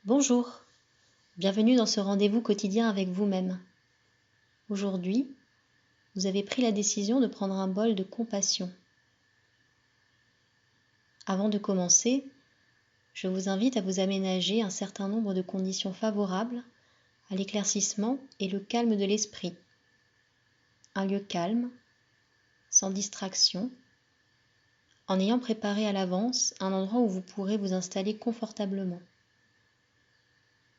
Bonjour, bienvenue dans ce rendez-vous quotidien avec vous-même. Aujourd'hui, vous avez pris la décision de prendre un bol de compassion. Avant de commencer, je vous invite à vous aménager un certain nombre de conditions favorables à l'éclaircissement et le calme de l'esprit. Un lieu calme, sans distraction, en ayant préparé à l'avance un endroit où vous pourrez vous installer confortablement.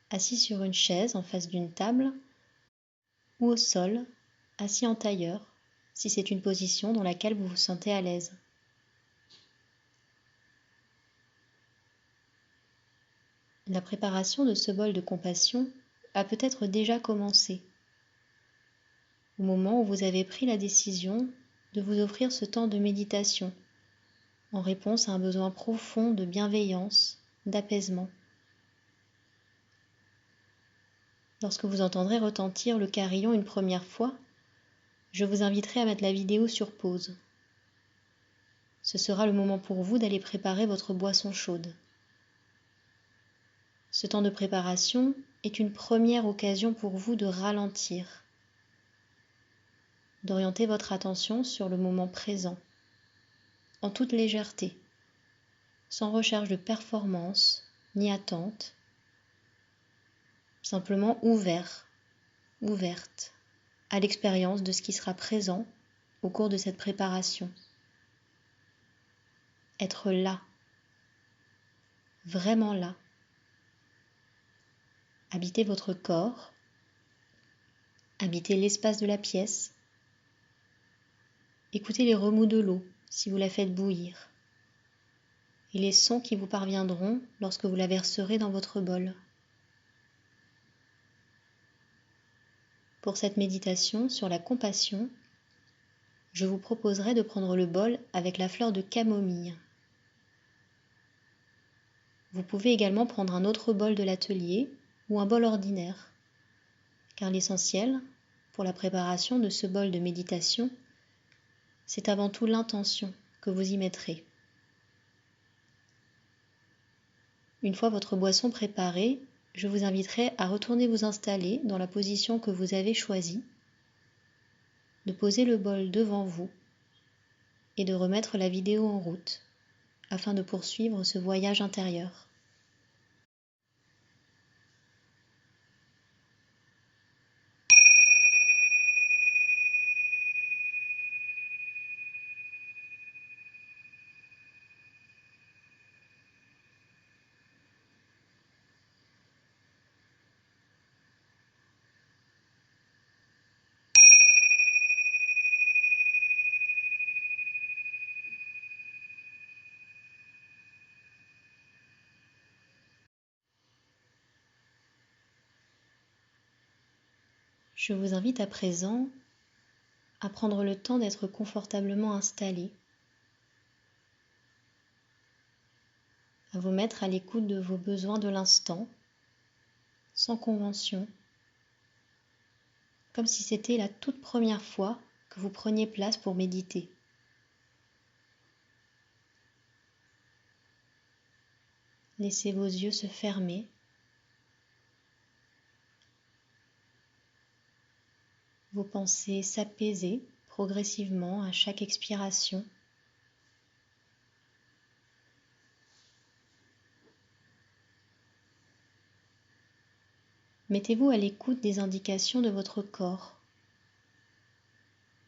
Assis sur une chaise en face d'une table ou au sol, assis en tailleur, si c'est une position dans laquelle vous vous sentez à l'aise. La préparation de ce bol de compassion a peut-être déjà commencé, au moment où vous avez pris la décision de vous offrir ce temps de méditation, en réponse à un besoin profond de bienveillance, d'apaisement. Lorsque vous entendrez retentir le carillon une première fois, je vous inviterai à mettre la vidéo sur pause. Ce sera le moment pour vous d'aller préparer votre boisson chaude. Ce temps de préparation est une première occasion pour vous de ralentir, d'orienter votre attention sur le moment présent, en toute légèreté, sans recherche de performance ni attente, simplement ouvert, ouverte à l'expérience de ce qui sera présent au cours de cette préparation. Être là, vraiment là. Habiter votre corps, habiter l'espace de la pièce. Écoutez les remous de l'eau si vous la faites bouillir et les sons qui vous parviendront lorsque vous la verserez dans votre bol. Pour cette méditation sur la compassion, je vous proposerai de prendre le bol avec la fleur de camomille. Vous pouvez également prendre un autre bol de l'atelier ou un bol ordinaire, car l'essentiel pour la préparation de ce bol de méditation, c'est avant tout l'intention que vous y mettrez. Une fois votre boisson préparée, je vous inviterai à retourner vous installer dans la position que vous avez choisie, de poser le bol devant vous et de remettre la vidéo en route afin de poursuivre ce voyage intérieur. Je vous invite à présent à prendre le temps d'être confortablement installé, à vous mettre à l'écoute de vos besoins de l'instant, sans convention, comme si c'était la toute première fois que vous preniez place pour méditer. Laissez vos yeux se fermer. Vos pensées s'apaiser progressivement à chaque expiration. Mettez-vous à l'écoute des indications de votre corps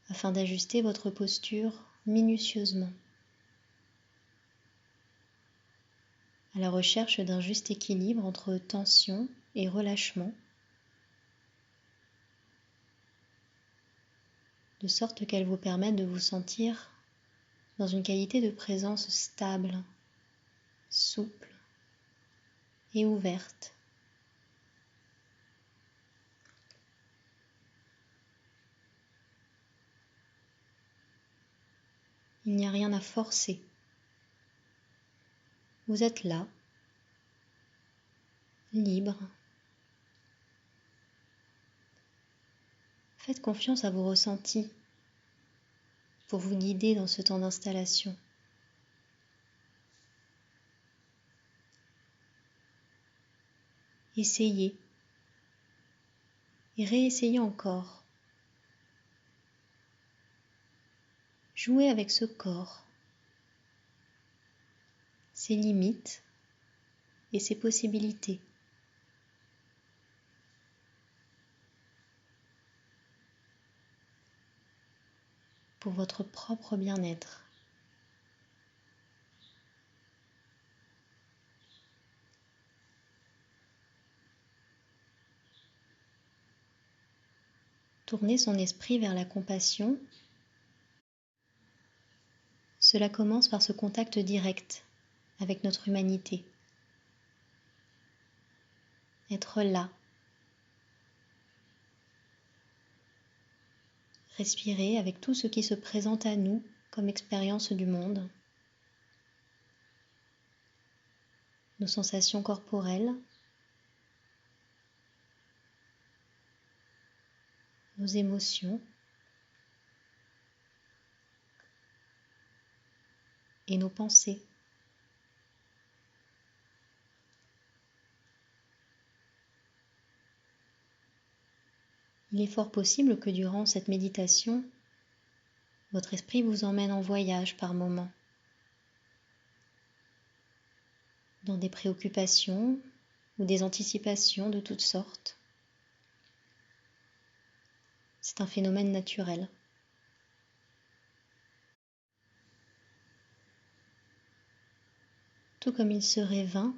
afin d'ajuster votre posture minutieusement, à la recherche d'un juste équilibre entre tension et relâchement, de sorte qu'elle vous permette de vous sentir dans une qualité de présence stable, souple et ouverte. Il n'y a rien à forcer. Vous êtes là, libre. Faites confiance à vos ressentis pour vous guider dans ce temps d'installation. essayez et réessayez encore. Jouez avec ce corps, ses limites et ses possibilités. Pour votre propre bien-être. Tournez son esprit vers la compassion. Cela commence par ce contact direct avec notre humanité. Être là. Respirer avec tout ce qui se présente à nous comme expérience du monde. Nos sensations corporelles. Nos émotions. Et nos pensées. Il est fort possible que durant cette méditation, votre esprit vous emmène en voyage par moments, dans des préoccupations ou des anticipations de toutes sortes. C'est un phénomène naturel. Tout comme il serait vain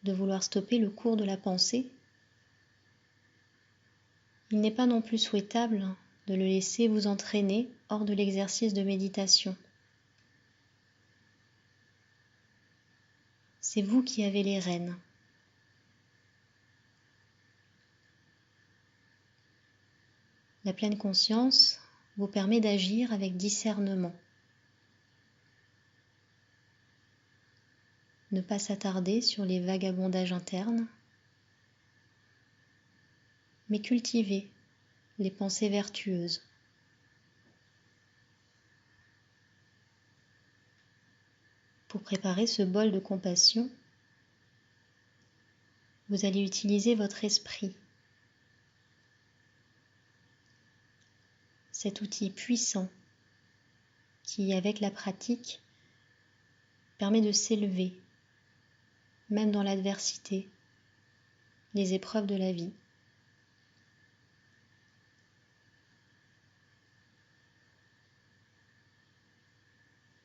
de vouloir stopper le cours de la pensée, il n'est pas non plus souhaitable de le laisser vous entraîner hors de l'exercice de méditation. C'est vous qui avez les rênes. La pleine conscience vous permet d'agir avec discernement. Ne pas s'attarder sur les vagabondages internes, mais cultiver les pensées vertueuses. Pour préparer ce bol de compassion, vous allez utiliser votre esprit, cet outil puissant qui, avec la pratique, permet de s'élever, même dans l'adversité, les épreuves de la vie.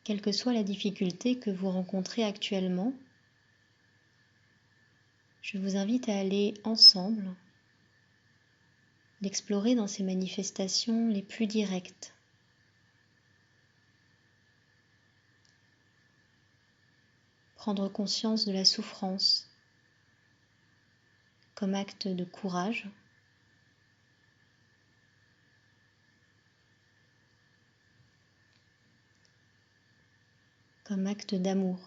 Quelle que soit la difficulté que vous rencontrez actuellement, je vous invite à aller ensemble l'explorer dans ses manifestations les plus directes. Prendre conscience de la souffrance comme acte de courage, comme acte d'amour.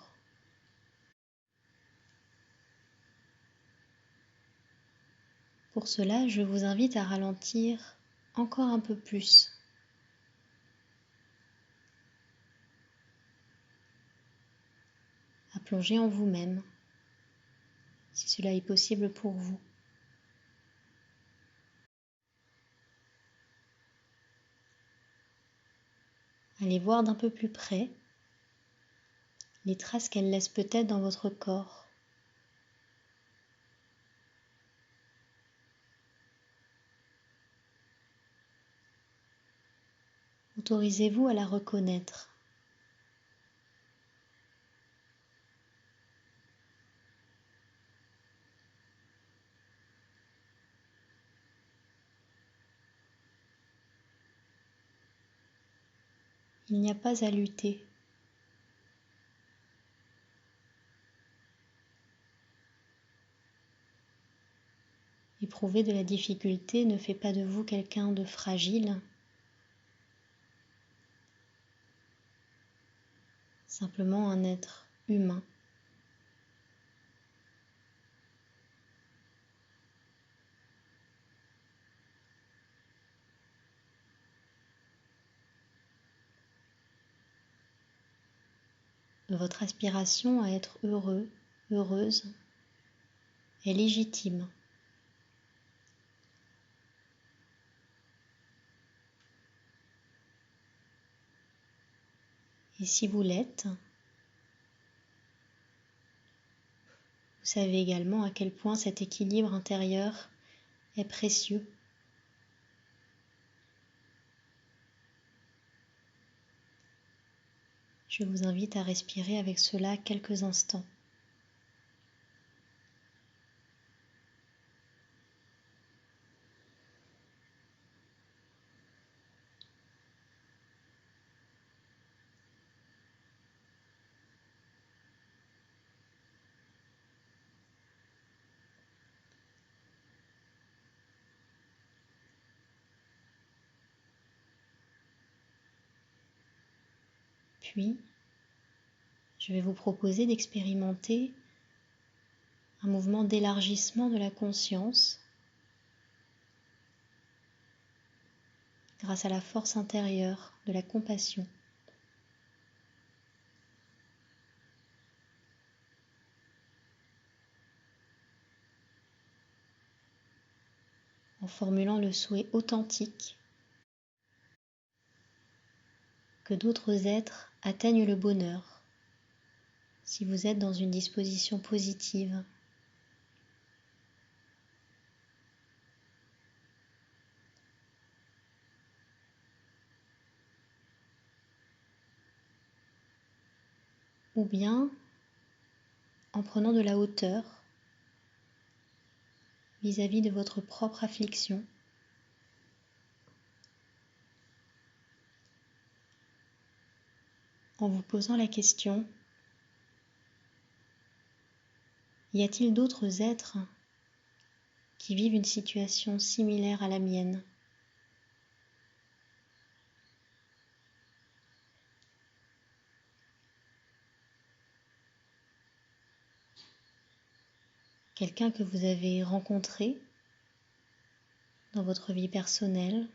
Pour cela, je vous invite à ralentir encore un peu plus. À plonger en vous-même, si cela est possible pour vous. Allez voir d'un peu plus près les traces qu'elle laisse peut-être dans votre corps. Autorisez-vous à la reconnaître. Il n'y a pas à lutter. Éprouver de la difficulté ne fait pas de vous quelqu'un de fragile, simplement un être humain. Votre aspiration à être heureux, heureuse, est légitime. Et si vous l'êtes, vous savez également à quel point cet équilibre intérieur est précieux. Je vous invite à respirer avec cela quelques instants. Puis, je vais vous proposer d'expérimenter un mouvement d'élargissement de la conscience grâce à la force intérieure de la compassion. En formulant le souhait authentique que d'autres êtres atteignent le bonheur, si vous êtes dans une disposition positive. Ou bien en prenant de la hauteur vis-à-vis de votre propre affliction, en vous posant la question: y a-t-il d'autres êtres qui vivent une situation similaire à la mienne ? Quelqu'un que vous avez rencontré dans votre vie personnelle,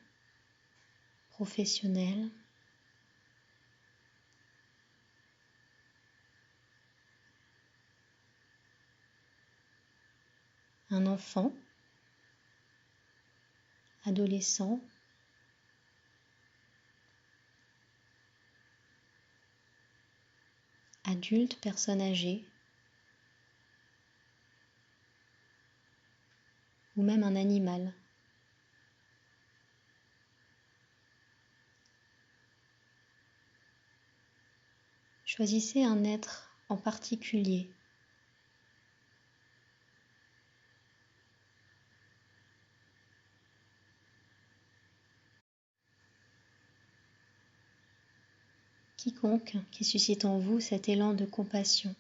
professionnelle, un enfant, adolescent, adulte, personne âgée, ou même un animal. Choisissez un être en particulier. Quiconque qui suscite en vous cet élan de compassion.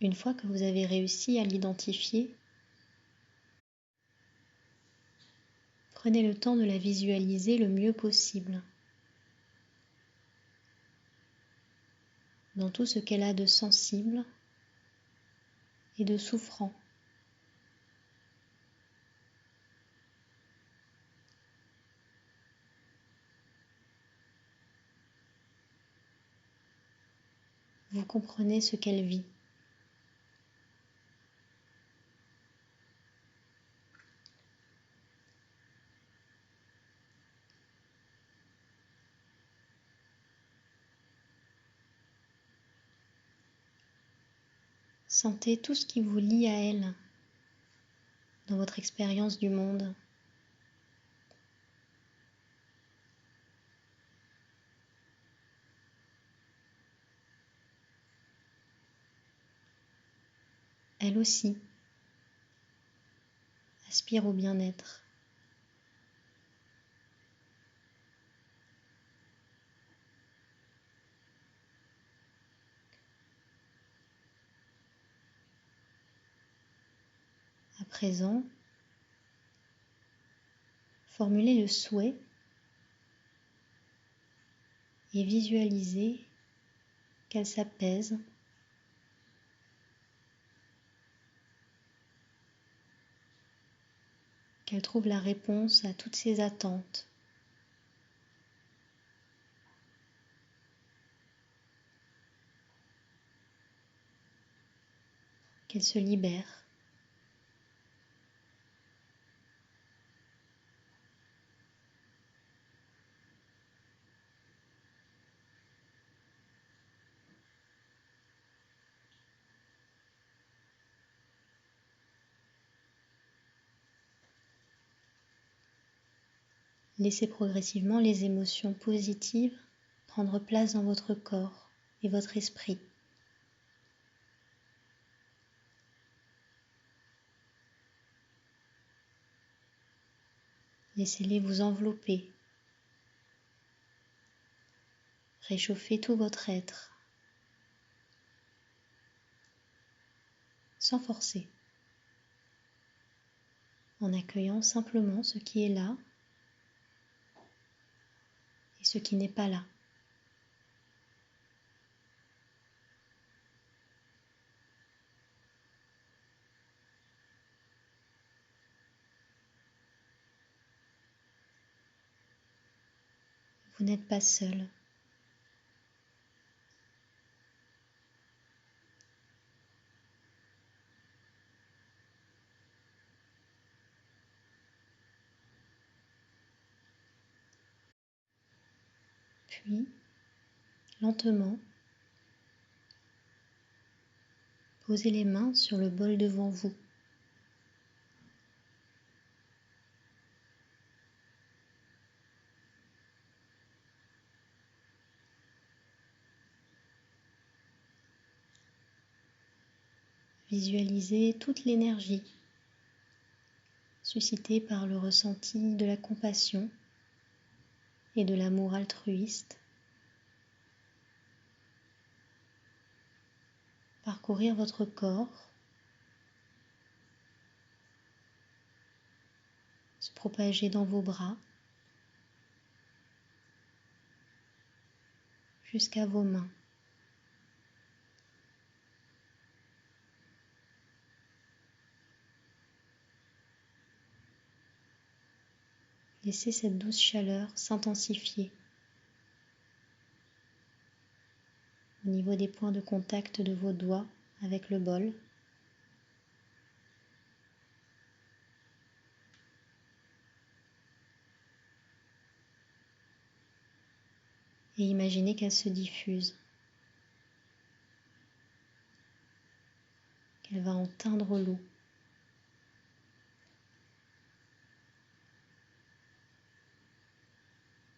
Une fois que vous avez réussi à l'identifier, prenez le temps de la visualiser le mieux possible, dans tout ce qu'elle a de sensible et de souffrant. Vous comprenez ce qu'elle vit. Sentez tout ce qui vous lie à elle dans votre expérience du monde. Elle aussi aspire au bien-être. À présent, formulez le souhait et visualisez qu'elle s'apaise qu'elle trouve la réponse à toutes ses attentes. Qu'elle se libère. Laissez progressivement les émotions positives prendre place dans votre corps et votre esprit. Laissez-les vous envelopper, réchauffer tout votre être, sans forcer, en accueillant simplement ce qui est là et ce qui n'est pas là. Vous n'êtes pas seul. Puis, lentement, posez les mains sur le bol devant vous. Visualisez toute l'énergie suscitée par le ressenti de la compassion et de l'amour altruiste parcourir votre corps, se propager dans vos bras jusqu'à vos mains. Laissez cette douce chaleur s'intensifier au niveau des points de contact de vos doigts avec le bol. Et imaginez qu'elle se diffuse, qu'elle va en teindre l'eau.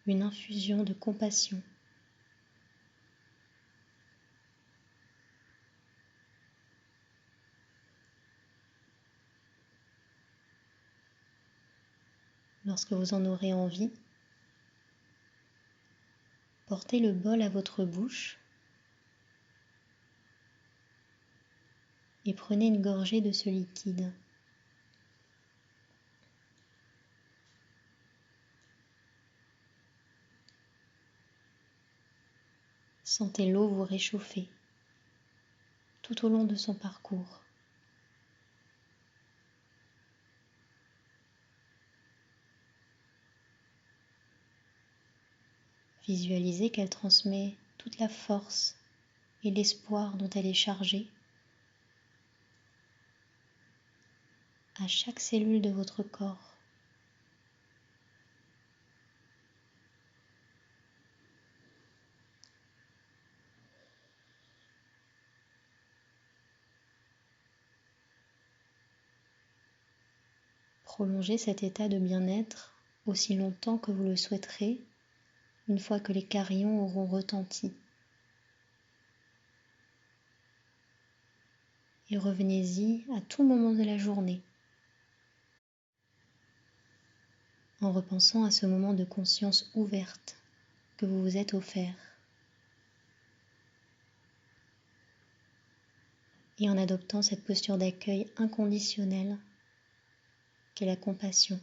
Une infusion de compassion. Lorsque vous en aurez envie, portez le bol à votre bouche et prenez une gorgée de ce liquide. Sentez l'eau vous réchauffer tout au long de son parcours. Visualisez qu'elle transmet toute la force et l'espoir dont elle est chargée à chaque cellule de votre corps. Prolongez cet état de bien-être aussi longtemps que vous le souhaiterez, une fois que les carillons auront retenti. Et revenez-y à tout moment de la journée, en repensant à ce moment de conscience ouverte que vous vous êtes offert, et en adoptant cette posture d'accueil inconditionnel qu'est la compassion.